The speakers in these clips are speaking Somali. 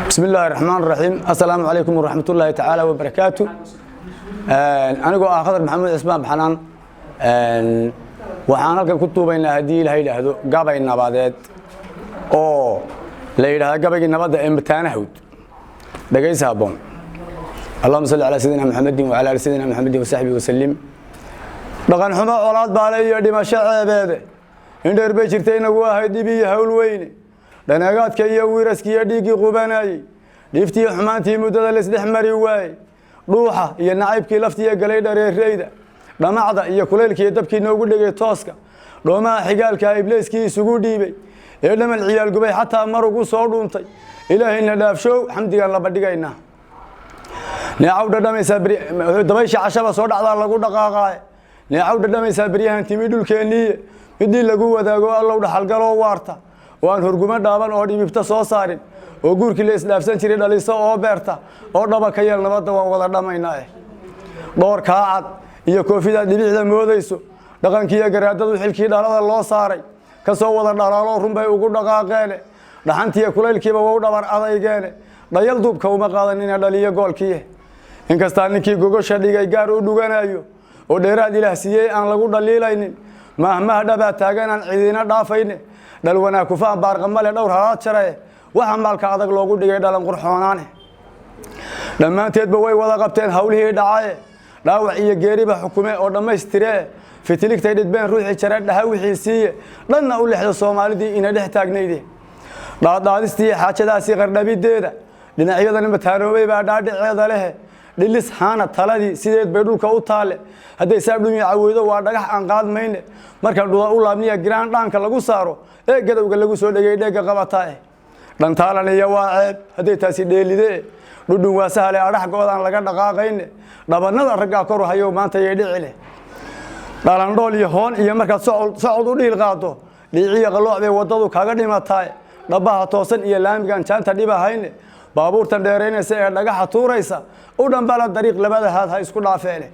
بسم الله الرحمن الرحيم السلام عليكم ورحمة الله تعالى وبركاته. أنا جو خضر محمود cismaan بحنان waxaan halkan ku tuubaynaa hadii la yiraahdo gabay nabadeed oo la yiraahdo gabayga nabadda ee mataanahud dhageysa haboon اللهم صل على سيدنا محمد وعلى آل سيدنا محمد وصحبه وسلم dhaqan xumo colaad baale iyo dhimasho ceebeede in dheer bay jirtay inagu ahay dib iyo hawl weyn dhanagaadka iyo wiiraska iyo dhiigii qubanayay dhiftii xumaantii muddada la isdhex mari waay dhuuxa iyo nacaybkii laftiya galay dhareereyda dhamacda iyo kuleelkii dabkii noogu dhigay tooska dhoomaha xigaalka ibliiskii isugu dhiibay ee dhamal ciyaal gubay xataa mar ugu soo dhuuntay ilaahayna dhaafshow xamdigan la badhigaynaa neecaw dhadhamaysa dabaysha cashaba soo dhacdaa lagu dhaqaaqay neecaw dhadhamaysa bariyahan timi dhulkeennii midii lagu wadaago allow dhaxalgaloo waarta waan hurgumo dhaaban oo dhibibta soo saarin oo guurkii la isdhaafsan jiray dhaliso oo beerta oo dhaba ka yeel nabadda waan wada dhamaynaa dhowr kaacad iyo koofida dhibicda moodayso dhaqankiiyo garaadadu xilkii dhalada loo saaray ka soo wada dhalaalo runbay ugu dhaqaaqeen dhaxantiyo kuleelkiiba waa u dhabar adaygeene dhayal duubka uma qaadan inay dhaliyo goolkii inkasta ninkii gogosha dhigay gaar u dhuganayo oo dheeraad ilaah siiyay aan lagu dhaliilaynin mahmaha dhaba taagan aan ciidina dhaafayne dhal wanaag ku faan baarqamale dhowr halaad jaray waxa maalka adag loogu dhigay dhalan qurxoonaane dhammaanteedba way wada qabteen hawlihii dhacay dhaawac iyo geeriba xukume oo dhamaystiree fitiligtay dhidbeen ruuxii jaray dhaha wixii siiye dhanna u lixda Soomaalidii ina dhex taagnaydii dhaadhaadistii xaajadaasi qardhabideeda dhinacyadan mataanoobay baa dhaadhiceeda leh dhilis haana taladii sideed bay dhulka u taale haday saabdhumi cawoodo waa dhagax aan qaadmayne marka dhuda u laabniya giraan dhaanka lagu saaro ee gadowga lagu soo dhagay dheega qabataa dhantaalan iyo waa ceeb haday taasi dheelidee dhudhun waa sahal ee dhax go'dan laga dhaqaaqayne dhabanada ragga kor hayo maanta ay dhici leh dhalan dhool iyo hoon iyo marka socod u dhiil qaado dhiciya qalooc bay wadadu kaga dhimatay dhabaha toosan iyo laamigan jaanta dhibahayne baabuurtan dheereynaysa ee dhagaxa tuuraysa u dhanbala dariiq labada haad ha isku dhaafeene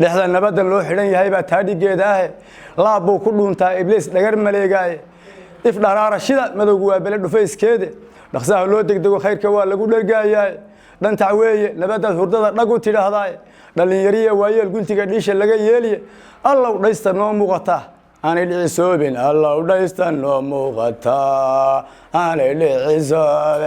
dhexda nabadan loo xidhan yahay baa taadhigeeda ah laabo ku dhuuntaa ibliis dhagar maleegay if dharaara shida madowgu waa bele dhufayskeede dhaqsaha loo degdego khayrka waa lagu dhargaayay dhanta weeye nabadda hurdada dhag u tidhaahday dhalinyariya waayeel guntiga dhiisha laga yeeliye allow dhaysta noo muuqata aanay dhicisoobin allow dhaysta noo muuqata aanay dhicisoobin